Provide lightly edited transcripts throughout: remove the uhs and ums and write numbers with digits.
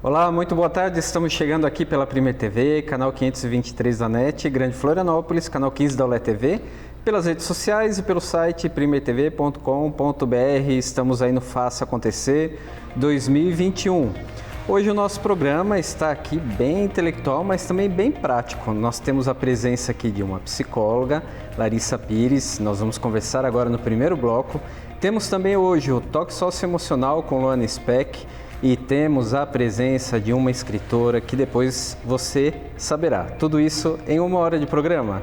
Olá, muito boa tarde. Estamos chegando aqui pela Primer TV, canal 523 da NET, Grande Florianópolis, canal 15 da ULE TV, pelas redes sociais e pelo site primertv.com.br. Estamos aí no Faça Acontecer 2021. Hoje o nosso programa está aqui bem intelectual, mas também bem prático. Nós temos a presença aqui de uma psicóloga, Larissa Pires. Nós vamos conversar agora no primeiro bloco. Temos também hoje o Toque Socioemocional com Luana Speck. E temos a presença de uma escritora que depois você saberá. Tudo isso em 1 hora de programa.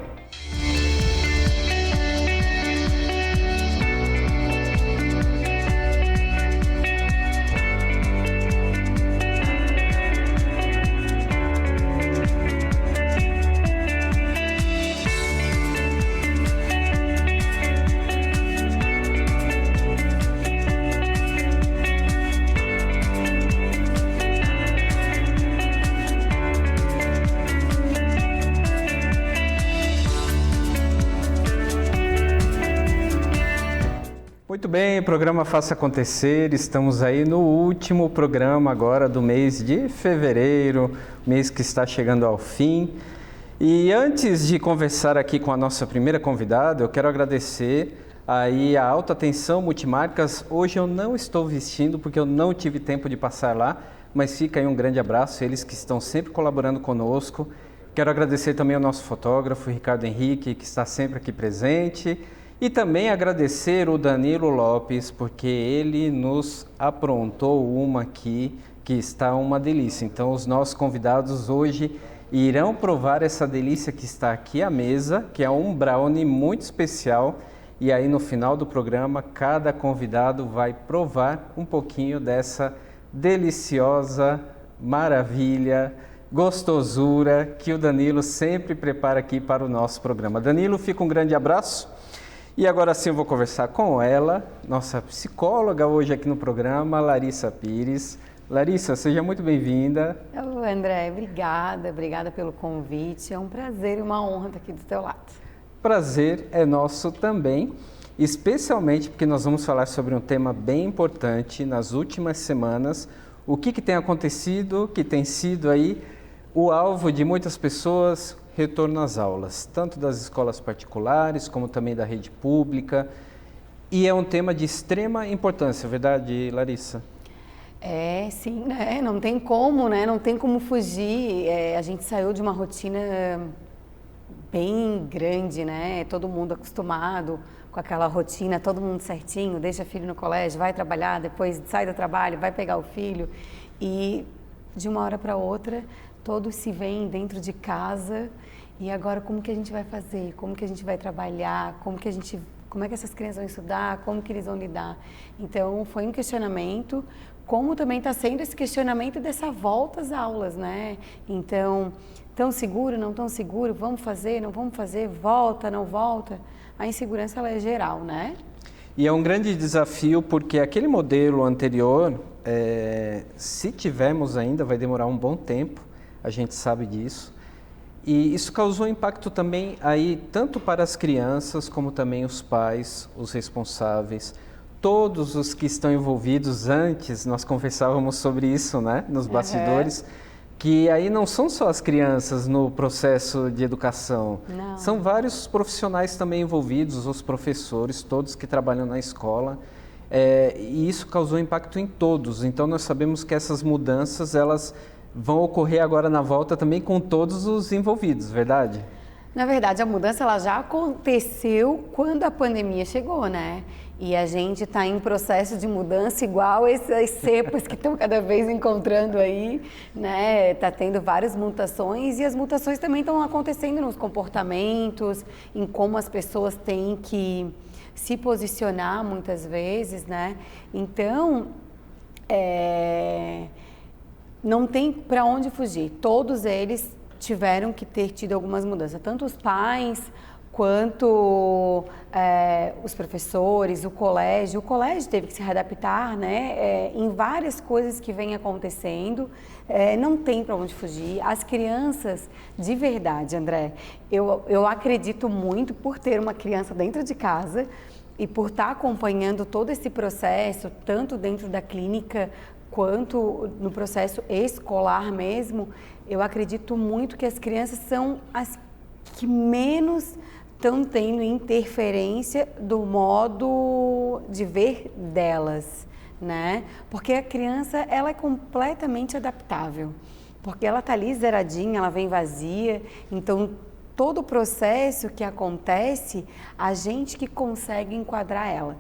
Muito bem, programa Faça Acontecer, estamos aí no último programa agora do mês de fevereiro, mês que está chegando ao fim. E antes de conversar aqui com a nossa primeira convidada, eu quero agradecer aí a Alta Tensão Multimarcas. Hoje eu não estou vestindo porque eu não tive tempo de passar lá, mas fica aí um grande abraço, eles que estão sempre colaborando conosco. Quero agradecer também ao nosso fotógrafo, Ricardo Henrique, que está sempre aqui presente. E também agradecer o Danilo Lopes, porque ele nos aprontou uma aqui que está uma delícia. Então, os nossos convidados hoje irão provar essa delícia que está aqui à mesa, que é um brownie muito especial. E aí, no final do programa, cada convidado vai provar um pouquinho dessa deliciosa maravilha, gostosura que o Danilo sempre prepara aqui para o nosso programa. Danilo, fica um grande abraço. E agora sim eu vou conversar com ela, nossa psicóloga hoje aqui no programa, Larissa Pires. Larissa, seja muito bem-vinda. André, obrigada pelo convite. É um prazer e uma honra estar aqui do teu lado. Prazer é nosso também, especialmente porque nós vamos falar sobre um tema bem importante nas últimas semanas. O que tem acontecido, que tem sido aí o alvo de muitas pessoas, retorno às aulas, tanto das escolas particulares como também da rede pública. E é um tema de extrema importância, verdade, Larissa? Sim, né? Não tem como, né? Não tem como fugir. A gente saiu de uma rotina bem grande, né? Todo mundo acostumado com aquela rotina, todo mundo certinho, deixa filho no colégio, vai trabalhar, depois sai do trabalho, vai pegar o filho. E de uma hora para outra, todos se veem dentro de casa. E agora como que a gente vai fazer? Como que a gente vai trabalhar? Como é que essas crianças vão estudar? Como que eles vão lidar? Então foi um questionamento, como também está sendo esse questionamento dessa volta às aulas, né? Então, tão seguro, não tão seguro? Vamos fazer, não vamos fazer? Volta, não volta? A insegurança ela é geral, né? E é um grande desafio porque aquele modelo anterior, se tivermos ainda, vai demorar um bom tempo, a gente sabe disso. E isso causou impacto também aí tanto para as crianças como também os pais, os responsáveis, todos os que estão envolvidos. Antes nós conversávamos sobre isso, né, nos bastidores, que aí não são só as crianças no processo de educação, não. São vários profissionais também envolvidos, os professores, todos que trabalham na escola. E isso causou impacto em todos. Então nós sabemos que essas mudanças, elas vão ocorrer agora na volta também com todos os envolvidos, verdade? Na verdade, a mudança ela já aconteceu quando a pandemia chegou, né? E a gente está em processo de mudança igual essas cepas que estão cada vez encontrando aí, né? Está tendo várias mutações e as mutações também estão acontecendo nos comportamentos, em como as pessoas têm que se posicionar muitas vezes, né? Então, não tem para onde fugir. Todos eles tiveram que ter tido algumas mudanças, tanto os pais quanto os professores, o colégio. O colégio teve que se readaptar, né, em várias coisas que vêm acontecendo. Não tem para onde fugir. As crianças, de verdade, André, eu acredito muito por ter uma criança dentro de casa e por estar acompanhando todo esse processo, tanto dentro da clínica quanto no processo escolar mesmo, eu acredito muito que as crianças são as que menos estão tendo interferência do modo de ver delas, né? Porque a criança, ela é completamente adaptável, porque ela tá ali zeradinha, ela vem vazia, então todo o processo que acontece, a gente que consegue enquadrar ela.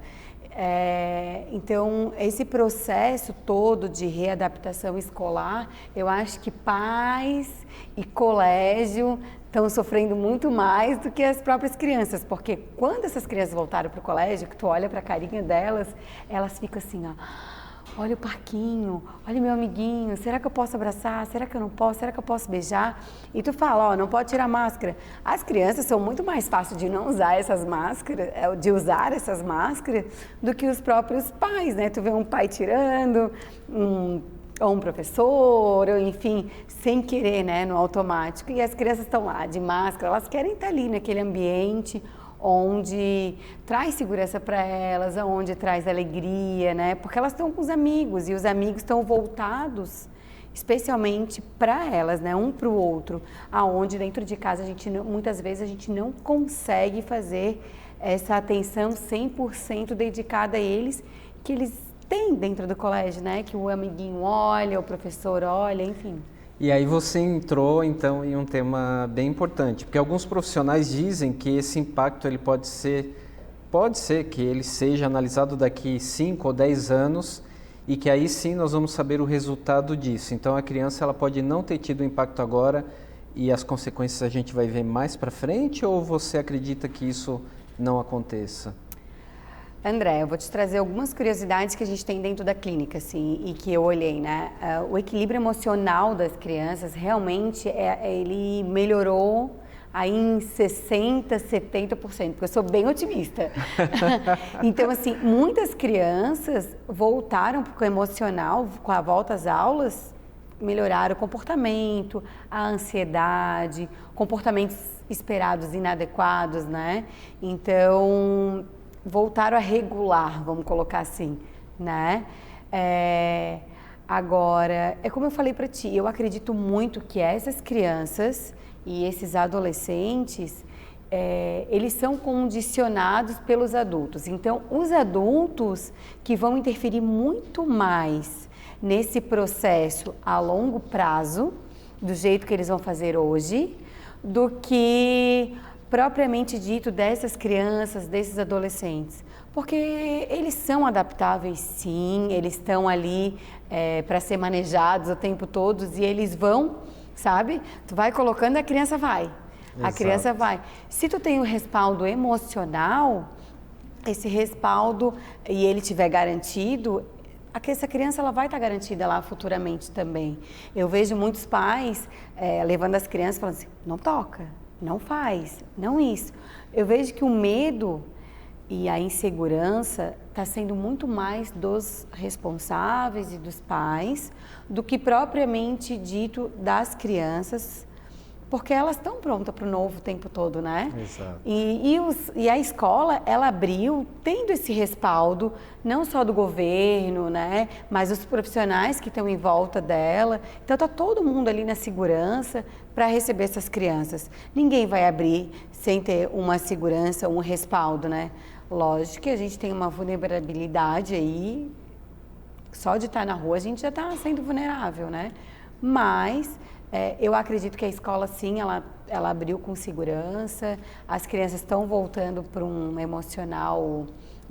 Então, esse processo todo de readaptação escolar, eu acho que pais e colégio estão sofrendo muito mais do que as próprias crianças, porque quando essas crianças voltaram para o colégio, que tu olha para a carinha delas, elas ficam assim, ó, olha o parquinho, olha o meu amiguinho, será que eu posso abraçar? Será que eu não posso? Será que eu posso beijar? E tu fala, ó, não pode tirar máscara. As crianças são muito mais fáceis de não usar essas máscaras, do que os próprios pais, né? Tu vê um pai tirando, ou um professor, ou enfim, sem querer, né, no automático. E as crianças estão lá de máscara, elas querem estar ali naquele ambiente onde traz segurança para elas, onde traz alegria, né? Porque elas estão com os amigos e os amigos estão voltados especialmente para elas, né? Um para o outro, aonde dentro de casa muitas vezes a gente não consegue fazer essa atenção 100% dedicada a eles, que eles têm dentro do colégio, né? Que o amiguinho olha, o professor olha, enfim. E aí você entrou, então, em um tema bem importante, porque alguns profissionais dizem que esse impacto ele pode ser que ele seja analisado daqui 5 ou 10 anos e que aí sim nós vamos saber o resultado disso. Então, a criança ela pode não ter tido impacto agora e as consequências a gente vai ver mais para frente, ou você acredita que isso não aconteça? André, eu vou te trazer algumas curiosidades que a gente tem dentro da clínica, assim, e que eu olhei, né? O equilíbrio emocional das crianças realmente ele melhorou aí em 60%, 70%, porque eu sou bem otimista. Então, assim, muitas crianças voltaram para o emocional com a volta às aulas, melhoraram o comportamento, a ansiedade, comportamentos esperados inadequados, né? Então, voltaram a regular, vamos colocar assim, né? Agora, é como eu falei para ti, eu acredito muito que essas crianças e esses adolescentes, eles são condicionados pelos adultos. Então, os adultos que vão interferir muito mais nesse processo a longo prazo, do jeito que eles vão fazer hoje, do que propriamente dito dessas crianças, desses adolescentes, porque eles são adaptáveis sim, eles estão ali para ser manejados o tempo todo e eles vão, sabe? Tu vai colocando, a criança vai. Exato. A criança vai. Se tu tem o respaldo emocional, esse respaldo, e ele tiver garantido, essa criança ela vai estar garantida lá futuramente também. Eu vejo muitos pais levando as crianças falando assim, não toca. Não faz, não isso. Eu vejo que o medo e a insegurança está sendo muito mais dos responsáveis e dos pais do que propriamente dito das crianças, porque elas estão prontas para o novo o tempo todo, né? Exato. E a escola, ela abriu tendo esse respaldo, não só do governo, né? Mas os profissionais que estão em volta dela. Então, está todo mundo ali na segurança para receber essas crianças. Ninguém vai abrir sem ter uma segurança, um respaldo, né? Lógico que a gente tem uma vulnerabilidade aí, só de estar na rua a gente já está sendo vulnerável, né? Mas eu acredito que a escola, sim, ela abriu com segurança, as crianças estão voltando para um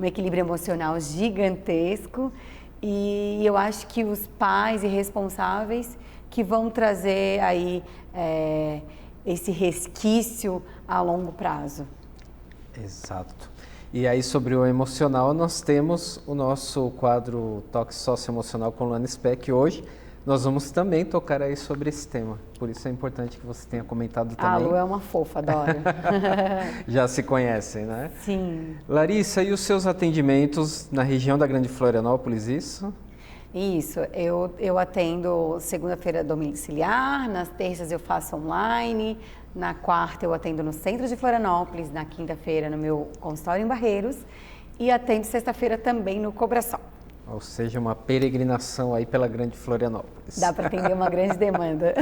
equilíbrio emocional gigantesco e eu acho que os pais e responsáveis que vão trazer aí esse resquício a longo prazo. Exato. E aí, sobre o emocional, nós temos o nosso quadro Toque Socioemocional com Luana Speck hoje. Nós vamos também tocar aí sobre esse tema. Por isso é importante que você tenha comentado também. A Lu é uma fofa, adoro. Já se conhecem, né? Sim. Larissa, e os seus atendimentos na região da Grande Florianópolis, isso? Isso, eu atendo segunda-feira domiciliar, nas terças eu faço online, na quarta eu atendo no centro de Florianópolis, na quinta-feira no meu consultório em Barreiros e atendo sexta-feira também no Cobração. Ou seja, uma peregrinação aí pela Grande Florianópolis. Dá para atender uma grande demanda.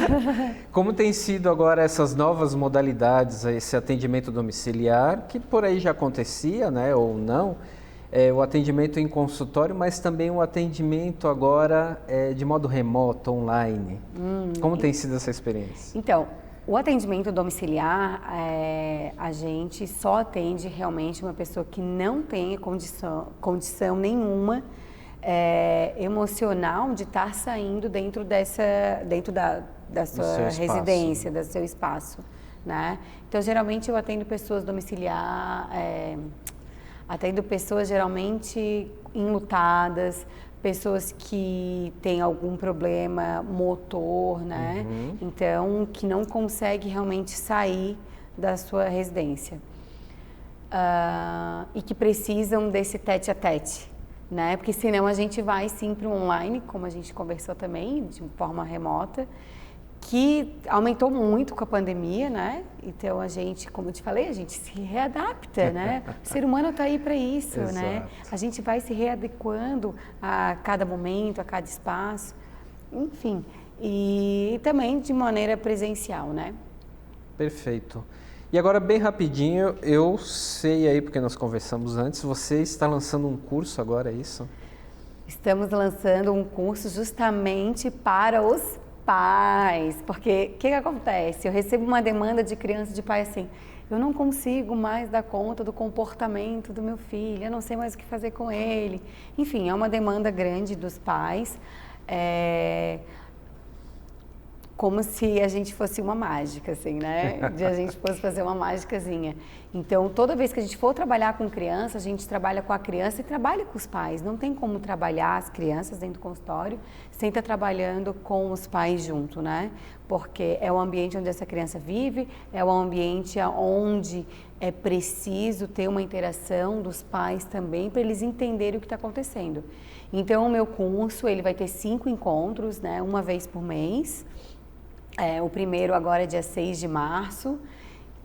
Como tem sido agora essas novas modalidades, esse atendimento domiciliar, que por aí já acontecia, né, ou não, o atendimento em consultório, mas também o atendimento agora de modo remoto, online. Como tem sido essa experiência? Então, o atendimento domiciliar, a gente só atende realmente uma pessoa que não tem condição nenhuma emocional de estar saindo dentro da sua residência, do seu espaço, né? Então, geralmente eu atendo pessoas domiciliar, atendo pessoas geralmente enlutadas, pessoas que têm algum problema motor, né? Então, que não consegue realmente sair da sua residência e que precisam desse tete-a-tete. Né? Porque senão a gente vai sim para o online, como a gente conversou também, de forma remota, que aumentou muito com a pandemia, né? Então a gente, como eu te falei, a gente se readapta, né? O ser humano está aí para isso, né? A gente vai se readequando a cada momento, a cada espaço, enfim. E também de maneira presencial, né? Perfeito. E agora, bem rapidinho, eu sei aí, porque nós conversamos antes, você está lançando um curso agora, é isso? Estamos lançando um curso justamente para os pais, porque o que acontece? Eu recebo uma demanda de criança, de pai assim, eu não consigo mais dar conta do comportamento do meu filho, eu não sei mais o que fazer com ele. Enfim, é uma demanda grande dos pais. Como se a gente fosse uma mágica, assim, né? De a gente fosse fazer uma mágicazinha. Então, toda vez que a gente for trabalhar com criança, a gente trabalha com a criança e trabalha com os pais. Não tem como trabalhar as crianças dentro do consultório sem estar trabalhando com os pais junto, né? Porque é o ambiente onde essa criança vive, é o ambiente onde é preciso ter uma interação dos pais também para eles entenderem o que está acontecendo. Então, o meu curso, ele vai ter 5 encontros, né? Uma vez por mês. O primeiro agora é dia 6 de março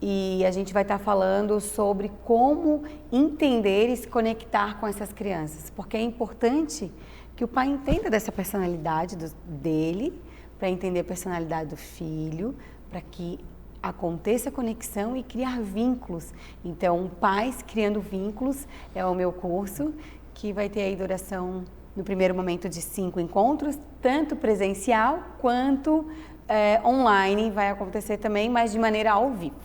e a gente vai estar falando sobre como entender e se conectar com essas crianças, porque é importante que o pai entenda dessa personalidade dele, para entender a personalidade do filho, para que aconteça a conexão e criar vínculos. Então, Pais Criando Vínculos é o meu curso, que vai ter aí duração, no primeiro momento, de 5 encontros, tanto presencial quanto online vai acontecer também, mas de maneira ao vivo.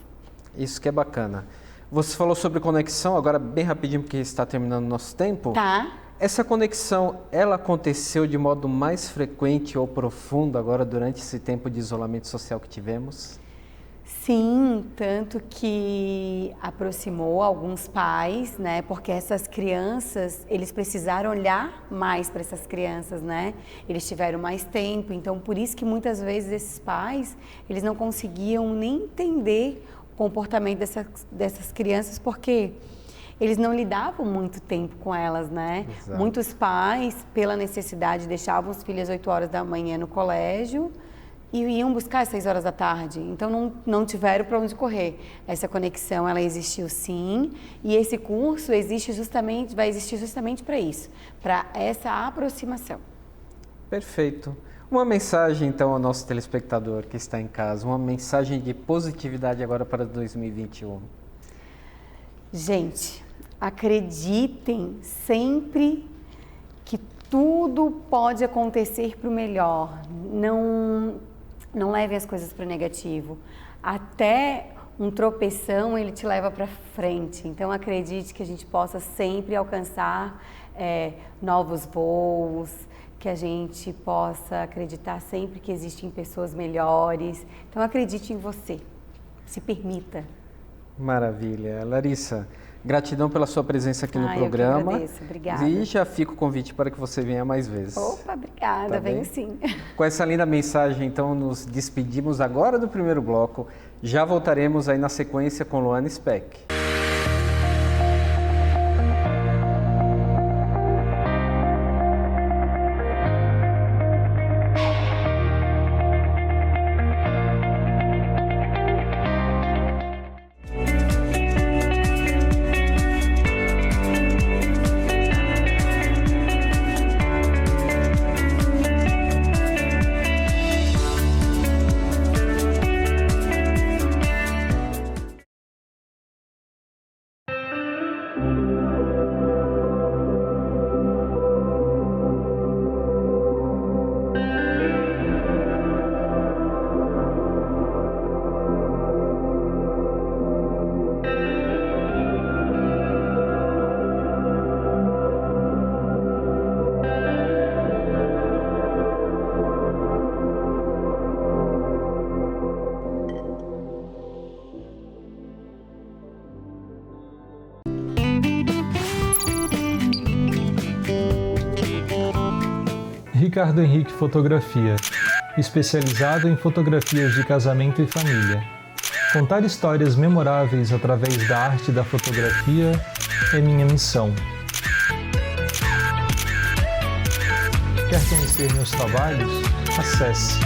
Isso que é bacana. Você falou sobre conexão, agora bem rapidinho, porque está terminando o nosso tempo. Tá. Essa conexão, ela aconteceu de modo mais frequente ou profundo agora durante esse tempo de isolamento social que tivemos? Sim, tanto que aproximou alguns pais, né? Porque essas crianças, eles precisaram olhar mais para essas crianças, né? Eles tiveram mais tempo, então por isso que muitas vezes esses pais, eles não conseguiam nem entender o comportamento dessas crianças, porque eles não lidavam muito tempo com elas, né? Exato. Muitos pais, pela necessidade, deixavam os filhos às 8 horas da manhã no colégio e iam buscar às 6 horas da tarde. Então, não tiveram para onde correr. Essa conexão, ela existiu sim, e esse curso vai existir justamente para isso, para essa aproximação. Perfeito. Uma mensagem, então, ao nosso telespectador que está em casa, uma mensagem de positividade agora para 2021. Gente, acreditem sempre que tudo pode acontecer para o melhor. Não levem as coisas para o negativo. Até um tropeção, ele te leva para frente. Então, acredite que a gente possa sempre alcançar novos voos, que a gente possa acreditar sempre que existem pessoas melhores. Então, acredite em você. Se permita. Maravilha. Larissa, gratidão pela sua presença aqui no programa. Eu que agradeço, obrigada. E já fica o convite para que você venha mais vezes. Opa, obrigada, venho sim. Com essa linda mensagem, então, nos despedimos agora do primeiro bloco. Já voltaremos aí na sequência com Luana Speck. Ricardo Henrique Fotografia, especializado em fotografias de casamento e família. Contar histórias memoráveis através da arte da fotografia é minha missão. Quer conhecer meus trabalhos? Acesse.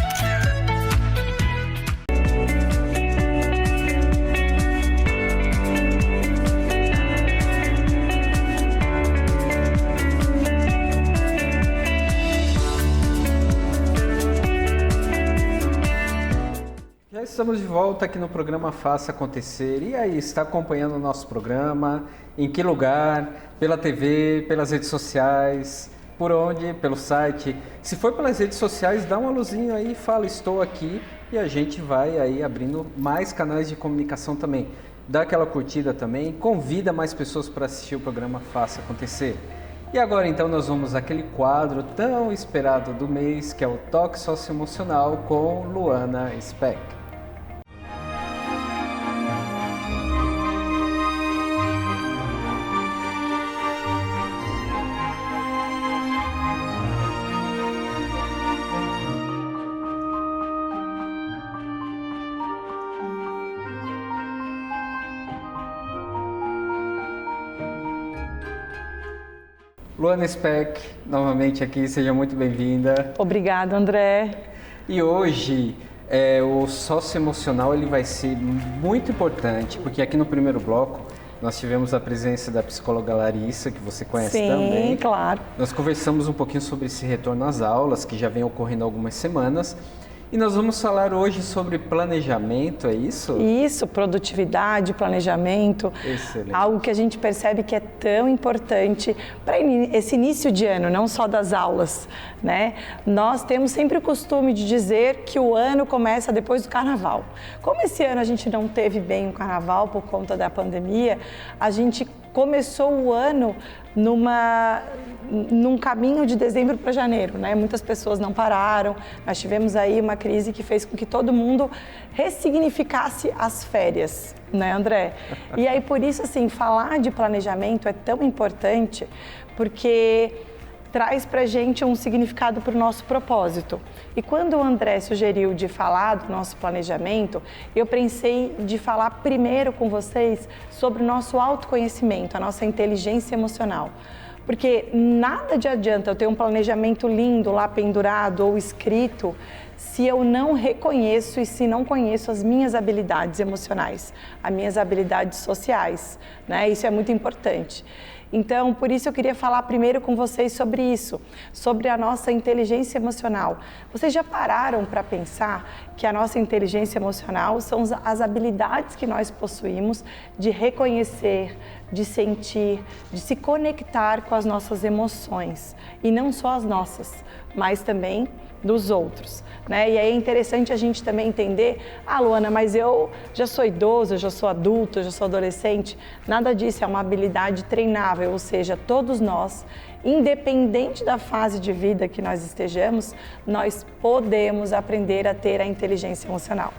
Já estamos de volta aqui no programa Faça Acontecer. E aí, está acompanhando o nosso programa? Em que lugar? Pela TV, pelas redes sociais? Por onde? Pelo site? Se for pelas redes sociais, dá uma luzinha aí e fala, estou aqui, e a gente vai aí abrindo mais canais de comunicação também. Dá aquela curtida também, convida mais pessoas para assistir o programa Faça Acontecer. E agora então nós vamos àquele quadro tão esperado do mês, que é o Toque Socioemocional com Luana Speck. Luana Speck, novamente aqui, seja muito bem-vinda. Obrigada, André. E hoje, o socioemocional ele vai ser muito importante, porque aqui no primeiro bloco nós tivemos a presença da psicóloga Larissa, que você conhece também. Sim, claro. Nós conversamos um pouquinho sobre esse retorno às aulas, que já vem ocorrendo há algumas semanas. E nós vamos falar hoje sobre planejamento, é isso? Isso, produtividade, planejamento. Excelente. Algo que a gente percebe que é tão importante para esse início de ano, não só das aulas, né? Nós temos sempre o costume de dizer que o ano começa depois do carnaval. Como esse ano a gente não teve bem o carnaval por conta da pandemia, a gente começou o ano num caminho de dezembro para janeiro, né? Muitas pessoas não pararam, nós tivemos aí uma crise que fez com que todo mundo ressignificasse as férias, né, André? E aí, por isso, assim, falar de planejamento é tão importante, porque traz pra gente um significado para o nosso propósito. E quando o André sugeriu de falar do nosso planejamento, eu pensei de falar primeiro com vocês sobre o nosso autoconhecimento, a nossa inteligência emocional. Porque nada de adianta eu ter um planejamento lindo lá pendurado ou escrito se eu não reconheço e se não conheço as minhas habilidades emocionais, as minhas habilidades sociais, né? Isso é muito importante. Então, por isso eu queria falar primeiro com vocês sobre isso, sobre a nossa inteligência emocional. Vocês já pararam para pensar que a nossa inteligência emocional são as habilidades que nós possuímos de reconhecer, de sentir, de se conectar com as nossas emoções, e não só as nossas, mas também dos outros, né? E aí é interessante a gente também entender, Luana, mas eu já sou idoso, eu já sou adulto, eu já sou adolescente. Nada disso, é uma habilidade treinável, ou seja, todos nós, independente da fase de vida que nós estejamos, nós podemos aprender a ter a inteligência emocional.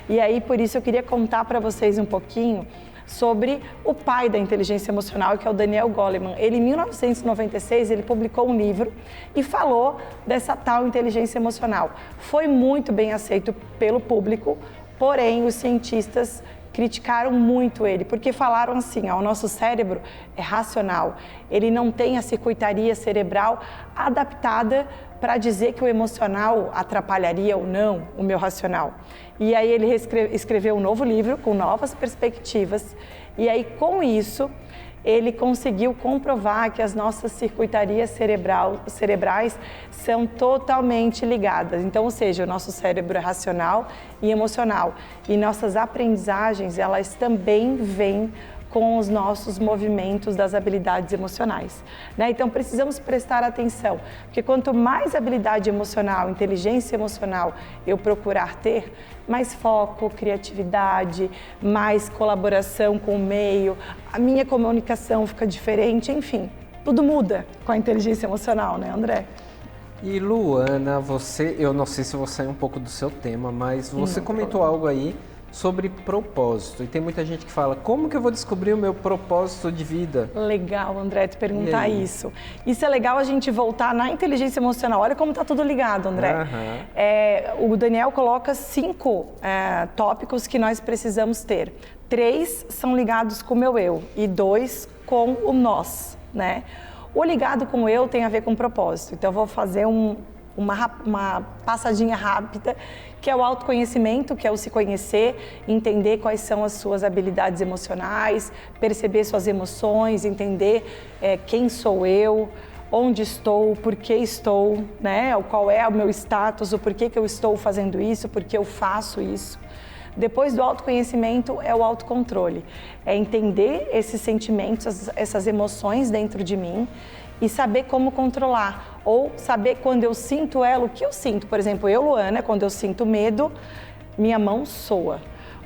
E aí, por isso, eu queria contar para vocês um pouquinho sobre o pai da inteligência emocional, que é o Daniel Goleman. Ele, em 1996, ele publicou um livro e falou dessa tal inteligência emocional. Foi muito bem aceito pelo público, porém os cientistas criticaram muito ele, porque falaram assim, o nosso cérebro é racional, ele não tem a circuitaria cerebral adaptada para dizer que o emocional atrapalharia ou não o meu racional. E aí ele escreveu um novo livro com novas perspectivas, e aí com isso ele conseguiu comprovar que as nossas circuitarias cerebrais são totalmente ligadas. Então, ou seja, o nosso cérebro é racional e emocional. E nossas aprendizagens, elas também vêm com os nossos movimentos das habilidades emocionais, né? Então precisamos prestar atenção, porque quanto mais habilidade emocional, inteligência emocional eu procurar ter, mais foco, criatividade, mais colaboração com o meio, a minha comunicação fica diferente, enfim, tudo muda com a inteligência emocional, né, André? E Luana, eu não sei se vou sair um pouco do seu tema, mas você comentou algo aí sobre propósito. E tem muita gente que fala, como que eu vou descobrir o meu propósito de vida? Legal, André, te perguntar isso. Isso é legal a gente voltar na inteligência emocional. Olha como está tudo ligado, André. O Daniel coloca 5 tópicos que nós precisamos ter. 3 são ligados com o meu eu e 2 com o nós, né? O ligado com o eu tem a ver com propósito. Então, eu vou fazer uma passadinha rápida, que é o autoconhecimento, que é o se conhecer, entender quais são as suas habilidades emocionais, perceber suas emoções, entender quem sou eu, onde estou, por que estou, né? Qual é o meu status, o porquê que eu estou fazendo isso, por que eu faço isso. Depois do autoconhecimento é o autocontrole, é entender esses sentimentos, essas emoções dentro de mim e saber como controlar, ou saber quando eu sinto ela, o que eu sinto. Por exemplo, eu, Luana, quando eu sinto medo, minha mão soa.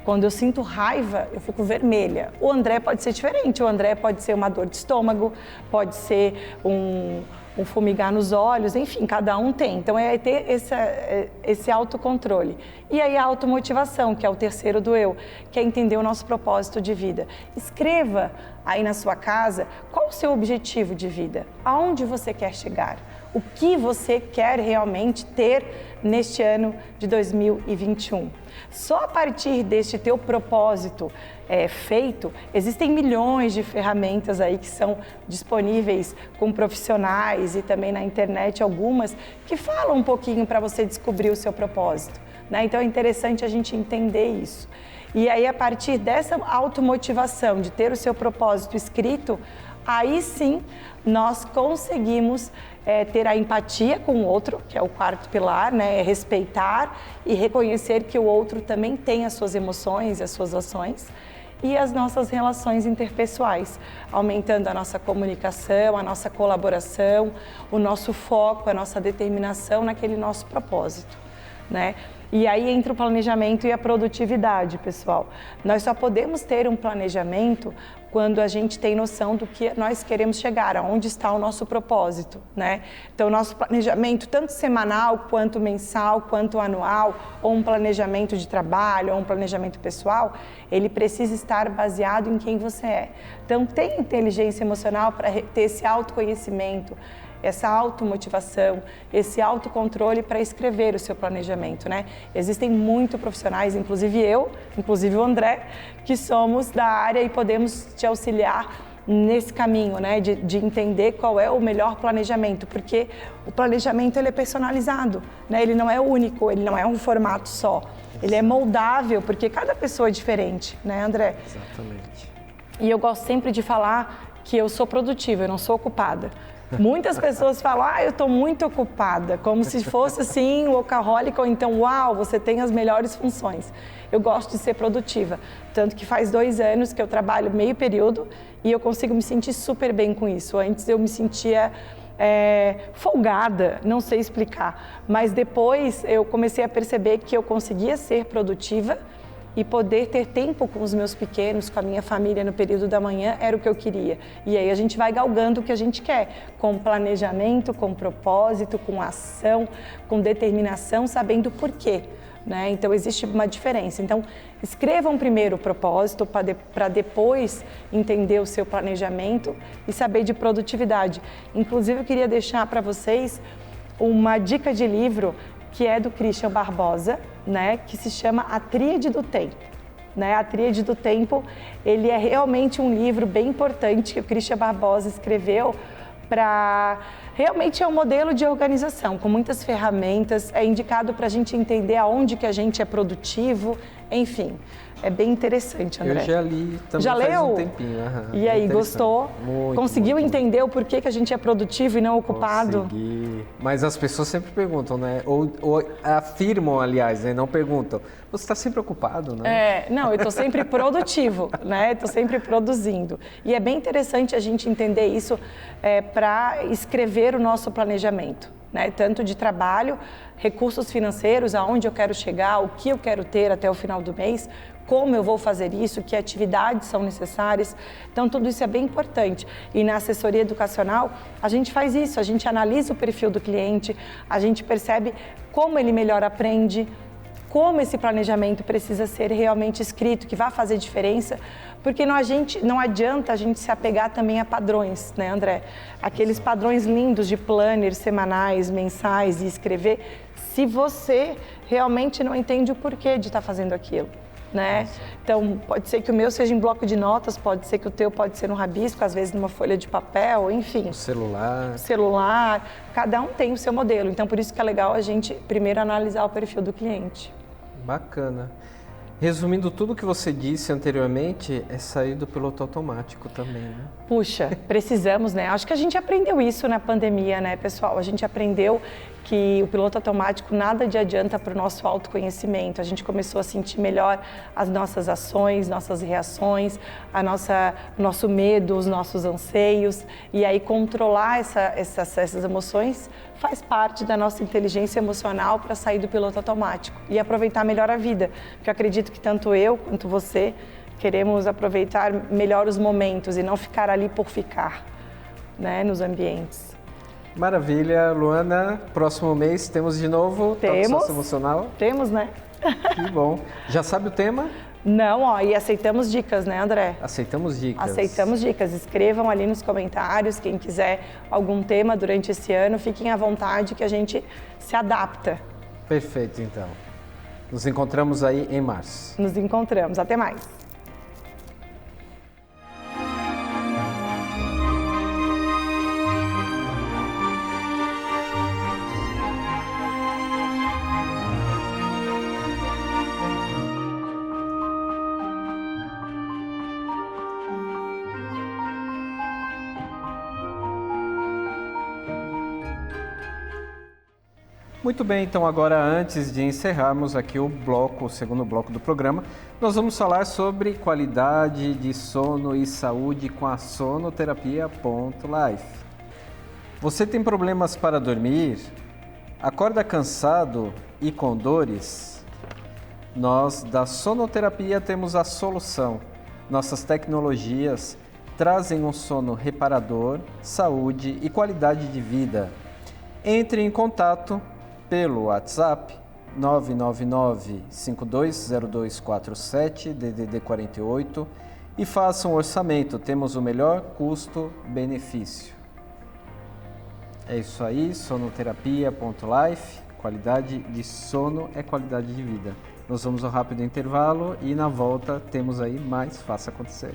Quando eu sinto raiva, eu fico vermelha. O André pode ser diferente, o André pode ser uma dor de estômago, pode ser um fumigar nos olhos, enfim, cada um tem. Então, é ter esse autocontrole. E aí a automotivação, que é o terceiro do eu, que é entender o nosso propósito de vida. Escreva aí na sua casa qual o seu objetivo de vida, aonde você quer chegar, o que você quer realmente ter neste ano de 2021. Só a partir deste teu propósito feito, existem milhões de ferramentas aí que são disponíveis com profissionais e também na internet algumas que falam um pouquinho para você descobrir o seu propósito, né? Então é interessante a gente entender isso. E aí a partir dessa automotivação de ter o seu propósito escrito, aí sim nós conseguimos ter a empatia com o outro, que é o quarto pilar, né? É respeitar e reconhecer que o outro também tem as suas emoções e as suas ações e as nossas relações interpessoais, aumentando a nossa comunicação, a nossa colaboração, o nosso foco, a nossa determinação naquele nosso propósito, né? E aí entra o planejamento e a produtividade, pessoal. Nós só podemos ter um planejamento quando a gente tem noção do que nós queremos chegar, aonde está o nosso propósito, né? Então, o nosso planejamento, tanto semanal, quanto mensal, quanto anual, ou um planejamento de trabalho, ou um planejamento pessoal, ele precisa estar baseado em quem você é. Então, tem inteligência emocional para ter esse autoconhecimento, essa automotivação, esse autocontrole para escrever o seu planejamento, né? Existem muitos profissionais, inclusive eu, inclusive o André, que somos da área e podemos te auxiliar nesse caminho, né? De entender qual é o melhor planejamento, porque o planejamento ele é personalizado, né? Ele não é único, ele não é um formato só, ele é moldável, porque cada pessoa é diferente, né, André? Exatamente. E eu gosto sempre de falar que eu sou produtiva, eu não sou ocupada. Muitas pessoas falam, eu estou muito ocupada, como se fosse assim, workaholic, ou então, uau, você tem as melhores funções. Eu gosto de ser produtiva, tanto que faz 2 anos que eu trabalho meio período e eu consigo me sentir super bem com isso. Antes eu me sentia folgada, não sei explicar, mas depois eu comecei a perceber que eu conseguia ser produtiva e poder ter tempo com os meus pequenos, com a minha família no período da manhã, era o que eu queria. E aí a gente vai galgando o que a gente quer, com planejamento, com propósito, com ação, com determinação, sabendo por quê, né? Então existe uma diferença. Então escrevam primeiro o propósito para depois entender o seu planejamento e saber de produtividade. Inclusive eu queria deixar para vocês uma dica de livro que é do Christian Barbosa, né, que se chama A Tríade do Tempo. Né? A Tríade do Tempo, ele é realmente um livro bem importante que o Christian Barbosa escreveu para... Realmente é um modelo de organização, com muitas ferramentas, é indicado para a gente entender aonde que a gente é produtivo, enfim. É bem interessante, André. Eu já li também já faz leu? Um tempinho. E aí, gostou? Muito, conseguiu muito, entender o porquê que a gente é produtivo e não ocupado? Consegui. Mas as pessoas sempre perguntam, né? Ou afirmam, aliás, né? Não perguntam. Você está sempre ocupado, né? Não, eu estou sempre produtivo, né? Estou sempre produzindo. E é bem interessante a gente entender isso para escrever o nosso planejamento, né? Tanto de trabalho, recursos financeiros, aonde eu quero chegar, o que eu quero ter até o final do mês, como eu vou fazer isso, que atividades são necessárias. Então, tudo isso é bem importante. E na assessoria educacional, a gente faz isso, a gente analisa o perfil do cliente, a gente percebe como ele melhor aprende, como esse planejamento precisa ser realmente escrito, que vai fazer diferença, porque não adianta a gente se apegar também a padrões, né, André? Aqueles padrões lindos de planners semanais, mensais e escrever, se você realmente não entende o porquê de estar fazendo aquilo, né? Então, pode ser que o meu seja em bloco de notas, pode ser que o teu pode ser no rabisco, às vezes numa folha de papel, enfim. O celular. Celular, cada um tem o seu modelo, então por isso que é legal a gente primeiro analisar o perfil do cliente. Bacana. Resumindo tudo que você disse anteriormente, é sair do piloto automático também, né? Puxa, precisamos, né? Acho que a gente aprendeu isso na pandemia, né, pessoal? A gente aprendeu que o piloto automático nada de adianta para o nosso autoconhecimento. A gente começou a sentir melhor as nossas ações, nossas reações, o nosso medo, os nossos anseios. E aí controlar essas emoções faz parte da nossa inteligência emocional para sair do piloto automático e aproveitar melhor a vida. Porque eu acredito que tanto eu quanto você queremos aproveitar melhor os momentos e não ficar ali por ficar, né, nos ambientes. Maravilha, Luana. Próximo mês temos de novo Toque Socioemocional? Temos, né? Que bom. Já sabe o tema? Não, ó, e aceitamos dicas, né, André? Aceitamos dicas. Aceitamos dicas. Escrevam ali nos comentários, quem quiser algum tema durante esse ano, fiquem à vontade que a gente se adapta. Perfeito, então. Nos encontramos aí em março. Nos encontramos. Até mais. Muito bem, então agora antes de encerrarmos aqui o segundo bloco do programa, nós vamos falar sobre qualidade de sono e saúde com a Sonoterapia.life. Você tem problemas para dormir? Acorda cansado e com dores? Nós da Sonoterapia temos a solução. Nossas tecnologias trazem um sono reparador, saúde e qualidade de vida. Entre em contato pelo WhatsApp 999-520247 DDD 48 e faça um orçamento. Temos o melhor custo-benefício. É isso aí, Sonoterapia.life. Qualidade de sono é qualidade de vida. Nós vamos ao rápido intervalo e na volta temos aí mais Faça Acontecer.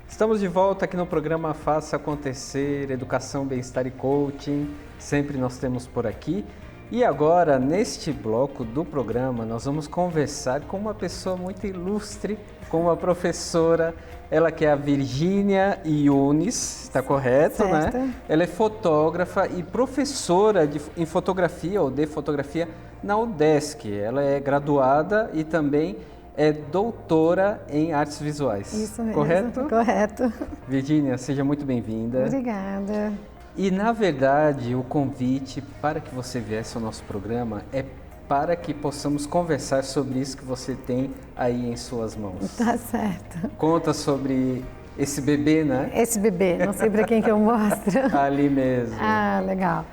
Estamos de volta aqui no programa Faça Acontecer, Educação, Bem-Estar e Coaching, sempre nós temos por aqui. E agora, neste bloco do programa, nós vamos conversar com uma pessoa muito ilustre, com uma professora, ela que é a Virgínia Yunis, está correto, certo, né? Ela é fotógrafa e professora em fotografia ou de fotografia na UDESC. Ela é graduada e também é doutora em artes visuais. Isso mesmo. Correto? Correto. Virgínia, seja muito bem-vinda. Obrigada. E, na verdade, o convite para que você viesse ao nosso programa é para que possamos conversar sobre isso que você tem aí em suas mãos. Tá certo. Conta sobre esse bebê, né? Esse bebê, não sei para quem que eu mostro. Ali mesmo. Ah, legal.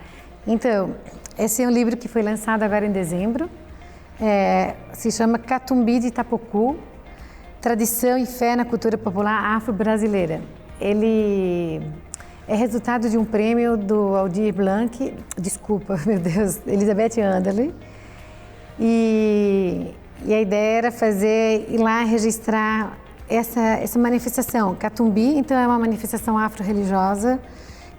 Então, esse é um livro que foi lançado agora em dezembro. Se chama Catumbi de Itapocu, Tradição e Fé na Cultura Popular Afro-Brasileira. Ele é resultado de um prêmio do Aldir Blanc, meu Deus, Elizabeth Anderle. E a ideia era ir lá registrar essa manifestação. Catumbi, então, é uma manifestação afro-religiosa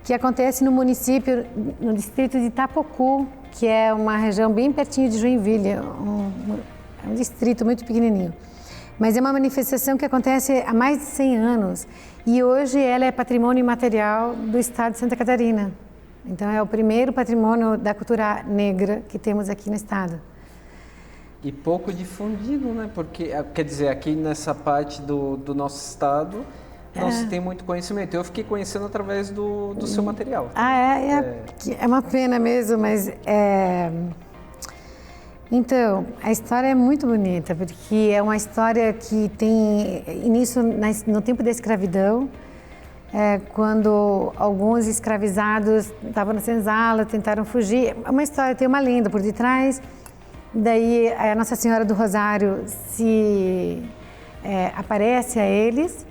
que acontece no município, no distrito de Itapocu, que é uma região bem pertinho de Joinville, é um distrito muito pequenininho. Mas é uma manifestação que acontece há mais de 100 anos e hoje ela é patrimônio imaterial do estado de Santa Catarina. Então é o primeiro patrimônio da cultura negra que temos aqui no estado. E pouco difundido, né? Porque, quer dizer, aqui nessa parte do nosso estado não se tem muito conhecimento. Eu fiquei conhecendo através do seu material. É uma pena mesmo, mas Então, a história é muito bonita, porque é uma história que tem início no tempo da escravidão, quando alguns escravizados estavam na senzala, tentaram fugir. É uma história, tem uma lenda por detrás. Daí a Nossa Senhora do Rosário aparece a eles,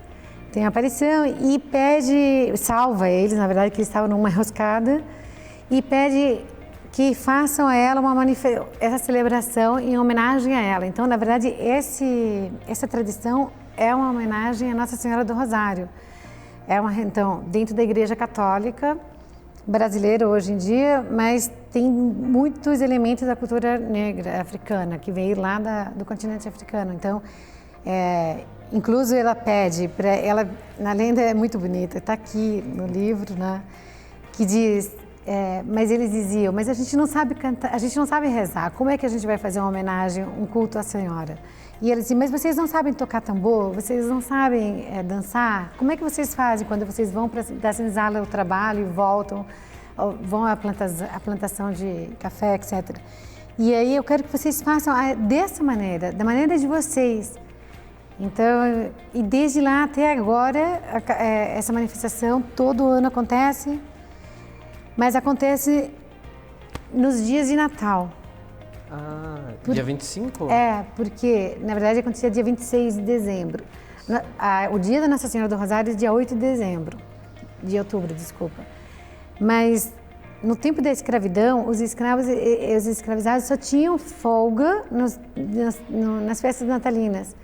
tem a aparição e salva eles, na verdade, que eles estavam numa enroscada, e pede que façam a ela essa celebração em homenagem a ela. Então, na verdade, essa tradição é uma homenagem à Nossa Senhora do Rosário. Então, dentro da Igreja Católica brasileira hoje em dia, mas tem muitos elementos da cultura negra africana, que veio lá do continente africano. Então, incluso ela pede, na lenda é muito bonita, está aqui no livro, né, que diz, mas eles diziam, mas a gente não sabe cantar, a gente não sabe rezar, como é que a gente vai fazer uma homenagem, um culto à Senhora? E eles diziam, mas vocês não sabem tocar tambor, vocês não sabem dançar, como é que vocês fazem quando vocês vão da senzala ao trabalho e voltam, vão à plantação de café, etc. E aí eu quero que vocês façam dessa maneira, da maneira de vocês. Então, e desde lá até agora, essa manifestação todo ano acontece, mas acontece nos dias de Natal. Dia 25? Porque, na verdade, acontecia dia 26 de dezembro. O dia da Nossa Senhora do Rosário é dia 8 de outubro, desculpa. Mas, no tempo da escravidão, os escravizados só tinham folga nas festas natalinas.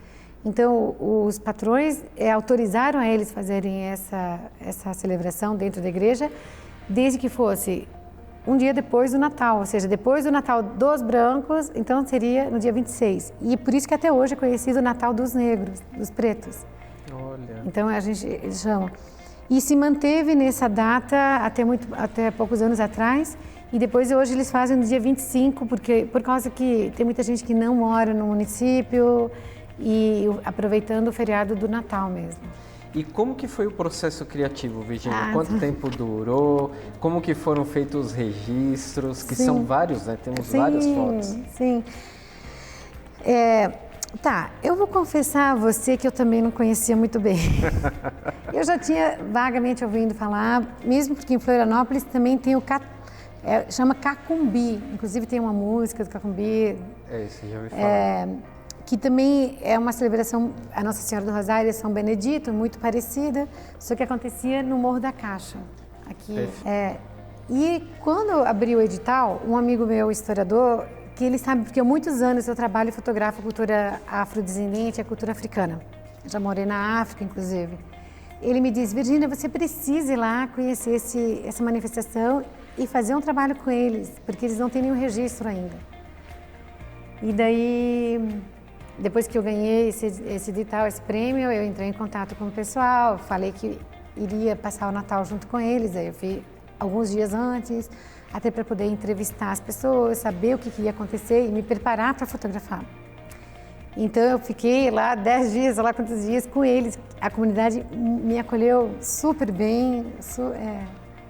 Então, os patrões autorizaram a eles fazerem essa celebração dentro da igreja, desde que fosse um dia depois do Natal, ou seja, depois do Natal dos brancos, então seria no dia 26. E por isso que até hoje é conhecido o Natal dos negros, dos pretos. Olha. Então eles chamam. E se manteve nessa data até poucos anos atrás, e depois hoje eles fazem no dia 25, por causa que tem muita gente que não mora no município e aproveitando o feriado do Natal mesmo. E como que foi o processo criativo, Virgínia? Quanto tempo durou? Como que foram feitos os registros? Que são vários, né? Temos várias fotos. Sim. Eu vou confessar a você que eu também não conhecia muito bem. Eu já tinha vagamente ouvido falar, mesmo porque em Florianópolis também tem chama Cacumbi. Inclusive tem uma música do Cacumbi. Isso, já ouvi falar. Que também é uma celebração, a Nossa Senhora do Rosário e São Benedito, muito parecida, só que acontecia no Morro da Caixa. Aqui. E quando abriu o edital, um amigo meu, historiador, que ele sabe, porque há muitos anos eu trabalho e fotografo a cultura afrodescendente e a cultura africana. Eu já morei na África, inclusive. Ele me diz, Virgínia, você precisa ir lá conhecer essa manifestação e fazer um trabalho com eles, porque eles não têm nenhum registro ainda. E daí, depois que eu ganhei esse edital, esse prêmio, eu entrei em contato com o pessoal, falei que iria passar o Natal junto com eles, aí eu fui alguns dias antes, até para poder entrevistar as pessoas, saber o que ia acontecer e me preparar para fotografar. Então eu fiquei lá 10 dias, sei lá quantos dias com eles. A comunidade me acolheu super bem,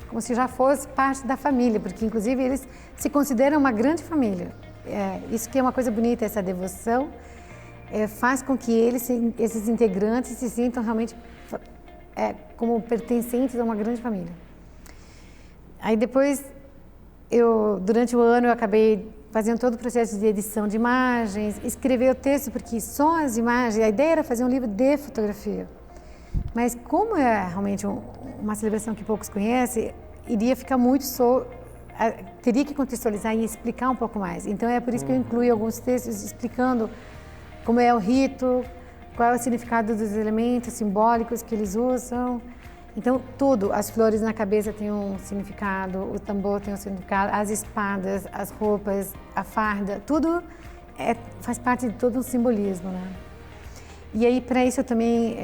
como se já fosse parte da família, porque inclusive eles se consideram uma grande família. Isso que é uma coisa bonita, essa devoção, faz com que esses integrantes se sintam realmente como pertencentes a uma grande família. Aí depois, durante o ano, eu acabei fazendo todo o processo de edição de imagens, escrever o texto, porque só as imagens, a ideia era fazer um livro de fotografia. Mas como é realmente uma celebração que poucos conhecem, iria ficar muito teria que contextualizar e explicar um pouco mais. Então é por isso que eu incluí alguns textos explicando como é o rito, qual é o significado dos elementos simbólicos que eles usam. Então tudo, as flores na cabeça têm um significado, o tambor tem um significado, as espadas, as roupas, a farda, tudo faz parte de todo um simbolismo, né? E aí para isso eu também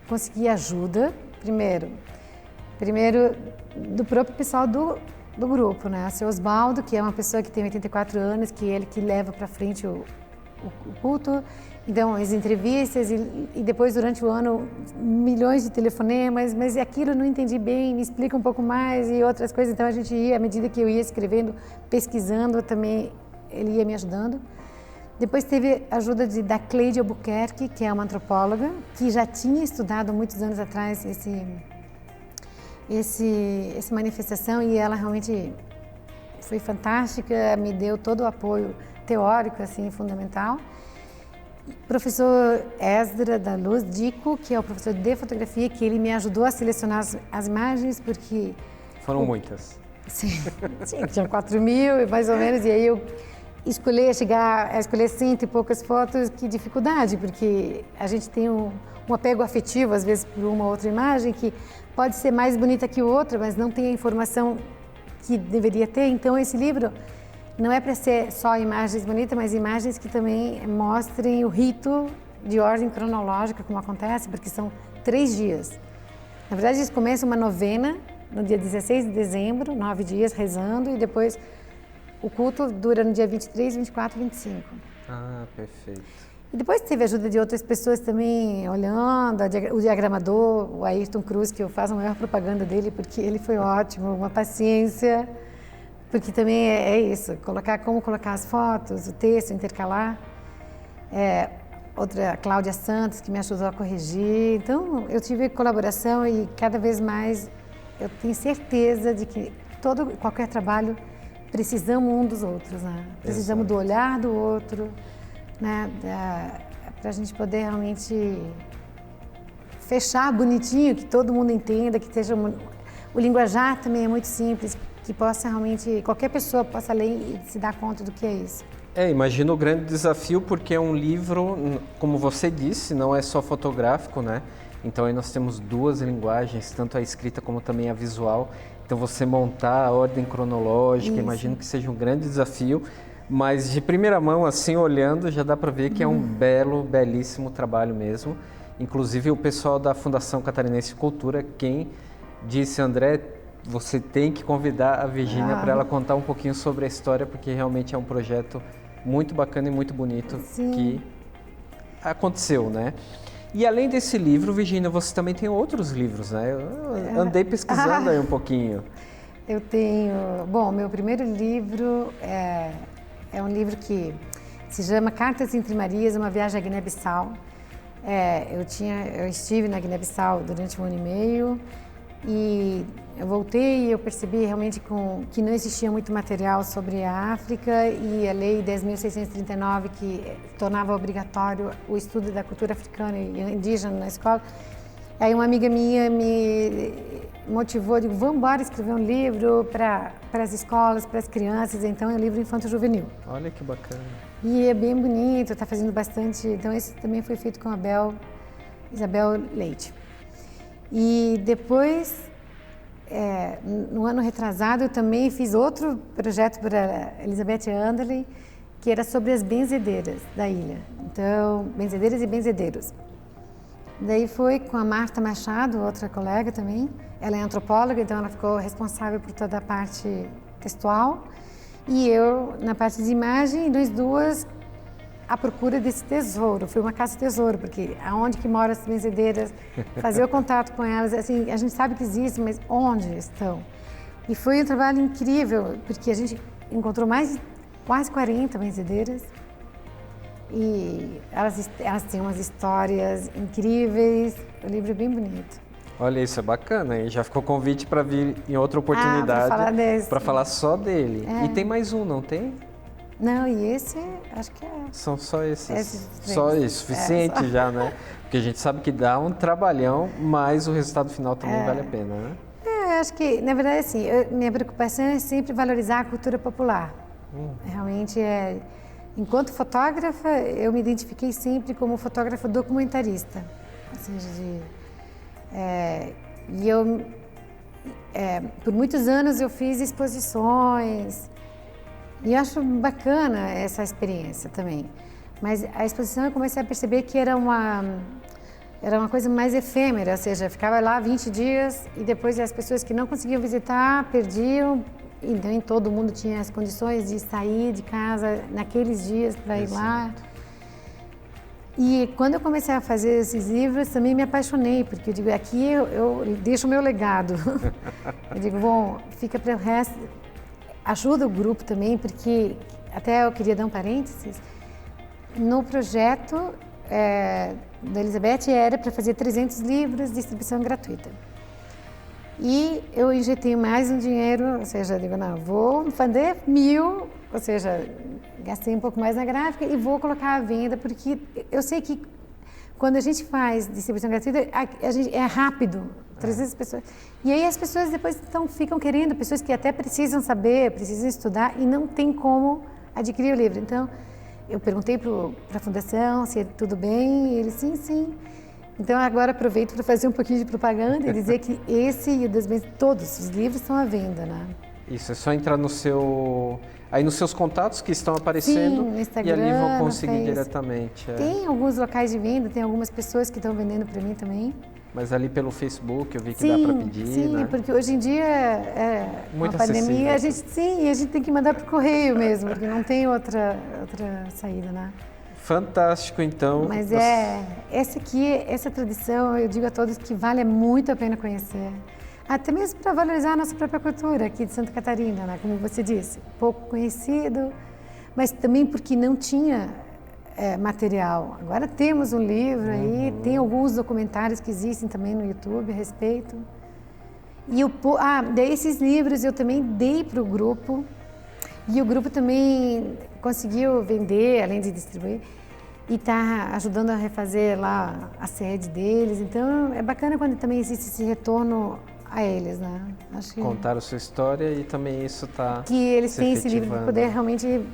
consegui ajuda, primeiro do próprio pessoal do grupo, né? O seu Osvaldo, que é uma pessoa que tem 84 anos, que é ele que leva para frente o culto. Então, as entrevistas e depois, durante o ano, milhões de telefonemas, mas aquilo eu não entendi bem, me explica um pouco mais e outras coisas. Então, a gente ia, à medida que eu ia escrevendo, pesquisando, também ele ia me ajudando. Depois teve a ajuda da Cleide Albuquerque, que é uma antropóloga, que já tinha estudado muitos anos atrás essa manifestação e ela realmente foi fantástica, me deu todo o apoio teórico, assim, fundamental. Professor Esdra da Luz Dico, que é o professor de fotografia, que ele me ajudou a selecionar as imagens, porque... Foram muitas. Sim, tinha 4.000 mais ou menos, e aí eu chegar a escolher 100 e poucas fotos, que dificuldade, porque a gente tem um apego afetivo, às vezes, por uma ou outra imagem, que pode ser mais bonita que outra, mas não tem a informação que deveria ter. Então, esse livro não é para ser só imagens bonitas, mas imagens que também mostrem o rito de ordem cronológica, como acontece, porque são 3 dias. Na verdade, eles começam uma novena no dia 16 de dezembro, 9 dias rezando, e depois o culto dura no dia 23, 24 e 25. Ah, perfeito. E depois teve a ajuda de outras pessoas também, olhando, o diagramador, o Ayrton Cruz, que eu faço a maior propaganda dele, porque ele foi ótimo, uma paciência, porque também é isso, como colocar as fotos, o texto, intercalar. Outra, a Cláudia Santos, que me ajudou a corrigir. Então, eu tive colaboração e cada vez mais eu tenho certeza de que qualquer trabalho precisamos um dos outros, né? Precisamos do olhar do outro, né? Para a gente poder realmente fechar bonitinho, que todo mundo entenda, que seja o linguajar também é muito simples, que possa realmente, qualquer pessoa possa ler e se dar conta do que é isso. Imagino o grande desafio, porque é um livro, como você disse, não é só fotográfico, né? Então aí nós temos 2 linguagens, tanto a escrita como também a visual. Então você montar a ordem cronológica, Isso. Imagino que seja um grande desafio, mas de primeira mão, assim, olhando, já dá para ver que é um belíssimo trabalho mesmo. Inclusive o pessoal da Fundação Catarinense de Cultura, quem disse, André, você tem que convidar a Virgínia para ela contar um pouquinho sobre a história, porque realmente é um projeto muito bacana e muito bonito. Sim. Que aconteceu, né? E além desse livro, Virgínia, você também tem outros livros, né? Eu andei pesquisando aí um pouquinho. Eu tenho... Bom, meu primeiro livro é um livro que se chama Cartas entre Marias, uma viagem à Guiné-Bissau. Eu estive na Guiné-Bissau durante 1 ano e meio e eu voltei e eu percebi realmente que não existia muito material sobre a África, e a Lei 10.639, que tornava obrigatório o estudo da cultura africana e indígena na escola. Aí uma amiga minha me motivou, digo, vamos embora escrever um livro para as escolas, para as crianças. Então é um livro infanto-juvenil. Olha que bacana. E é bem bonito, está fazendo bastante. Então esse também foi feito com a Isabel Leite. E depois, no ano retrasado, eu também fiz outro projeto para Elizabeth Anderley, que era sobre as benzedeiras da ilha. Então, benzedeiras e benzedeiros. Daí foi com a Marta Machado, outra colega também. Ela é antropóloga, então ela ficou responsável por toda a parte textual. E eu na parte de imagem, nós duas à procura desse tesouro. Foi uma caça-tesouro, porque aonde que moram as benzedeiras, fazer o contato com elas, assim, a gente sabe que existem, mas onde estão? E foi um trabalho incrível, porque a gente encontrou quase 40 benzedeiras e elas têm umas histórias incríveis, o livro é bem bonito. Olha, isso é bacana, e já ficou convite para vir em outra oportunidade para falar só dele. E tem mais um, não tem? Não, e esse, acho que é... São só esses. três. Só isso, suficiente já, né? Porque a gente sabe que dá um trabalhão, mas o resultado final também vale a pena, né? Acho que, na verdade, assim, minha preocupação é sempre valorizar a cultura popular. Realmente, enquanto fotógrafa, eu me identifiquei sempre como fotógrafa documentarista. Ou seja, por muitos anos eu fiz exposições e acho bacana essa experiência também. Mas a exposição eu comecei a perceber que era uma coisa mais efêmera, ou seja, ficava lá 20 dias e depois as pessoas que não conseguiam visitar perdiam, e nem todo mundo tinha as condições de sair de casa naqueles dias para ir lá. E quando eu comecei a fazer esses livros, também me apaixonei, porque eu digo, aqui eu deixo o meu legado. Eu digo, bom, fica para o resto. Ajuda o grupo também, porque até eu queria dar um parênteses. No projeto da Elizabeth era para fazer 300 livros de distribuição gratuita. E eu injetei mais um dinheiro, ou seja, digo, não, vou fazer 1000, ou seja, gastei um pouco mais na gráfica e vou colocar à venda, porque eu sei que quando a gente faz distribuição gratuita, é rápido, 300 pessoas. E aí as pessoas depois ficam querendo, pessoas que até precisam saber, precisam estudar e não tem como adquirir o livro. Então, eu perguntei para a fundação se tudo bem, e eles, sim. Então, agora aproveito para fazer um pouquinho de propaganda e dizer que esse e o das bens, todos os livros estão à venda, né? Isso, é só entrar nos seus contatos que estão aparecendo. Sim, no Instagram, e ali vão conseguir diretamente. Tem alguns locais de venda, tem algumas pessoas que estão vendendo para mim também. Mas ali pelo Facebook eu vi que dá para pedir, sim, né? Porque hoje em dia, muito com a pandemia, acessível. a gente tem que mandar por correio mesmo, porque não tem outra saída, né? Fantástico, então. Mas essa tradição, eu digo a todos que vale muito a pena conhecer. Até mesmo para valorizar a nossa própria cultura aqui de Santa Catarina, né? Como você disse, pouco conhecido, mas também porque não tinha material. Agora temos um livro aí, tem alguns documentários que existem também no YouTube a respeito. E daí esses livros eu também dei para o grupo, e o grupo também conseguiu vender, além de distribuir, e está ajudando a refazer lá a sede deles. Então é bacana quando também existe esse retorno a eles, né? Acho que contar a sua história e também isso está que eles têm esse livro para poder realmente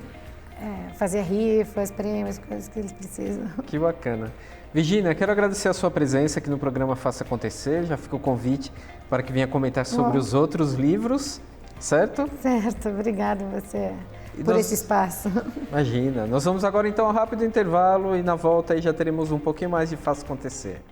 fazer rifas, prêmios, coisas que eles precisam. Que bacana. Virgínia, quero agradecer a sua presença aqui no programa Faça Acontecer. Já fica o convite para que venha comentar sobre os outros livros, certo? Certo, obrigada você por esse espaço. Imagina. Nós vamos agora então a um rápido intervalo e na volta aí já teremos um pouquinho mais de Faça Acontecer.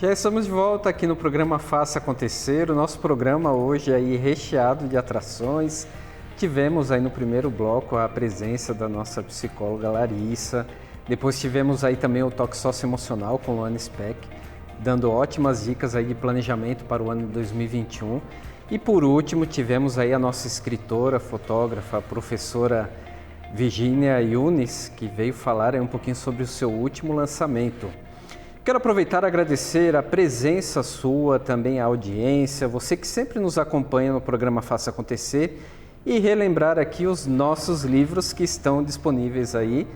Já estamos de volta aqui no programa Faça Acontecer. O nosso programa hoje é aí recheado de atrações. Tivemos aí no primeiro bloco a presença da nossa psicóloga Larissa. Depois tivemos aí também o toque socioemocional com Luana Speck, dando ótimas dicas aí de planejamento para o ano 2021. E por último tivemos aí a nossa escritora, fotógrafa, professora Virginia Yunis, que veio falar aí um pouquinho sobre o seu último lançamento. Quero aproveitar e agradecer a presença sua, também a audiência, você que sempre nos acompanha no programa Faça Acontecer, e relembrar aqui os nossos livros que estão disponíveis aí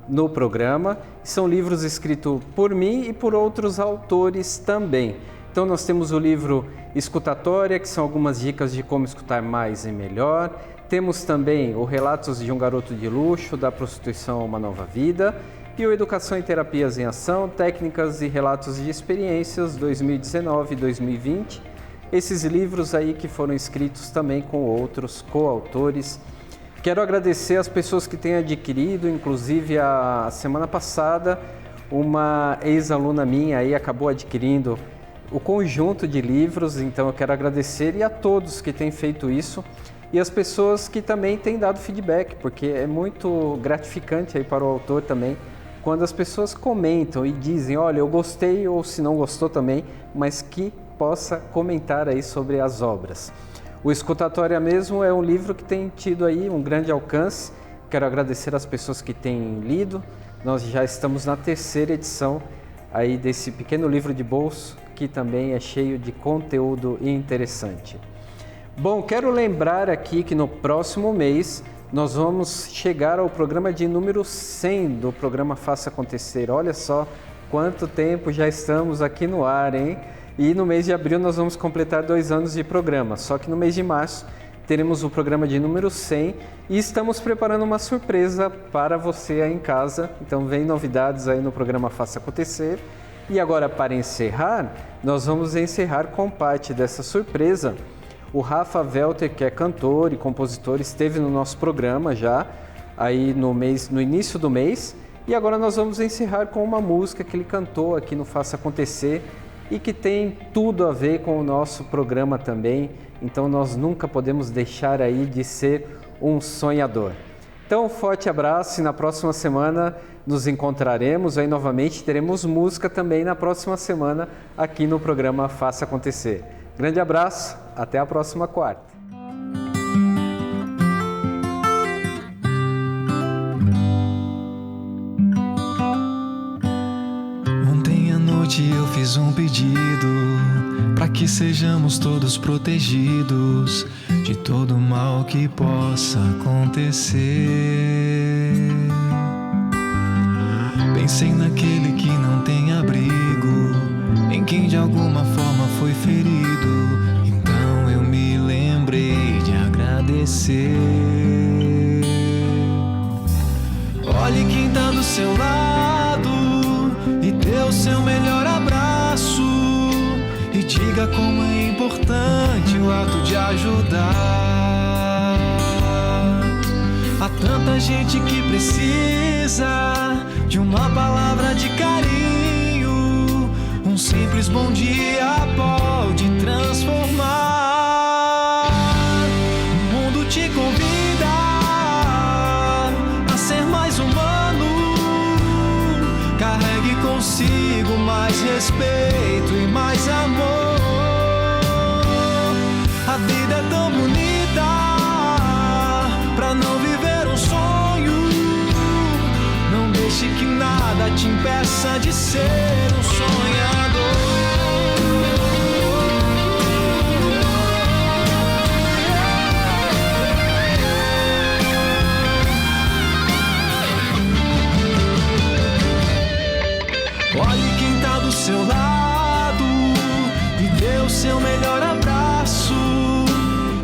no programa. São livros escritos por mim e por outros autores também. Então nós temos o livro Escutatória, que são algumas dicas de como escutar mais e melhor. Temos também o Relatos de um Garoto de Luxo, da Prostituição a uma Nova Vida, e o Educação e Terapias em Ação, Técnicas e Relatos de Experiências 2019 e 2020. Esses livros aí que foram escritos também com outros coautores. Quero agradecer as pessoas que têm adquirido, inclusive a semana passada, uma ex-aluna minha aí acabou adquirindo o conjunto de livros, então eu quero agradecer e a todos que têm feito isso e as pessoas que também têm dado feedback, porque é muito gratificante aí para o autor também, quando as pessoas comentam e dizem, olha, eu gostei, ou se não gostou também, mas que possa comentar aí sobre as obras. O Escutatória mesmo é um livro que tem tido aí um grande alcance. Quero agradecer às pessoas que têm lido. Nós já estamos na 3ª edição aí desse pequeno livro de bolso, que também é cheio de conteúdo interessante. Bom, quero lembrar aqui que no próximo mês nós vamos chegar ao programa de número 100 do programa Faça Acontecer. Olha só quanto tempo já estamos aqui no ar, hein? E no mês de abril nós vamos completar 2 anos de programa. Só que no mês de março teremos o programa de número 100 e estamos preparando uma surpresa para você aí em casa. Então vem novidades aí no programa Faça Acontecer. E agora, para encerrar, nós vamos encerrar com parte dessa surpresa. O Rafa Welter, que é cantor e compositor, esteve no nosso programa já, aí no início do mês. E agora nós vamos encerrar com uma música que ele cantou aqui no Faça Acontecer e que tem tudo a ver com o nosso programa também. Então nós nunca podemos deixar aí de ser um sonhador. Então, um forte abraço e na próxima semana nos encontraremos aí novamente. Teremos música também na próxima semana aqui no programa Faça Acontecer. Grande abraço, até a próxima quarta. Ontem à noite eu fiz um pedido para que sejamos todos protegidos de todo mal que possa acontecer. Pensei naquele que não tem abrigo, em quem de alguma forma foi ferido. Então eu me lembrei de agradecer. Olhe quem tá do seu lado e dê o seu melhor abraço. E diga como é importante o ato de ajudar. Há tanta gente que precisa de uma palavra de carinho. Um simples bom dia pode transformar. O mundo te convida a ser mais humano. Carregue consigo mais respeito e mais amor. A vida é tão bonita pra não viver um sonho. Não deixe que nada te impeça de ser um sonhador. Olhe quem tá do seu lado e dê o seu melhor abraço.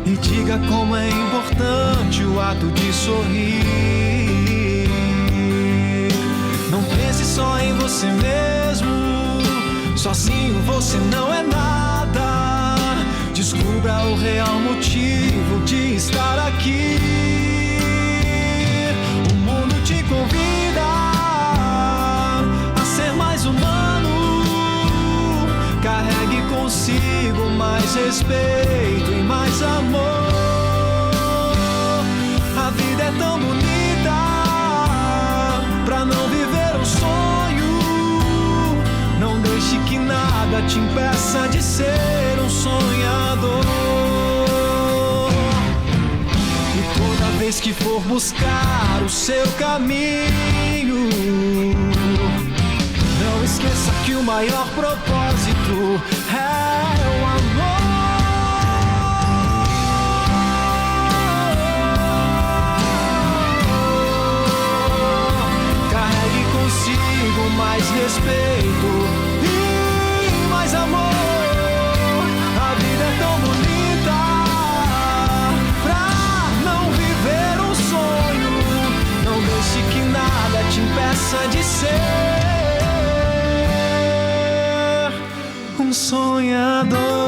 E diga como é importante o ato de sorrir. Não pense só em você mesmo, sozinho você não é nada. Descubra o real motivo de estar aqui. O mundo te convida a ser mais humano. consigo mais respeito e mais amor. A vida é tão bonita pra não viver um sonho. Não deixe que nada te impeça de ser um sonhador. E toda vez que for buscar o seu caminho, não esqueça que o maior propósito é o amor. Carregue consigo mais respeito e mais amor. A vida é tão bonita pra não viver um sonho. Não deixe que nada te impeça de ser um sonhador.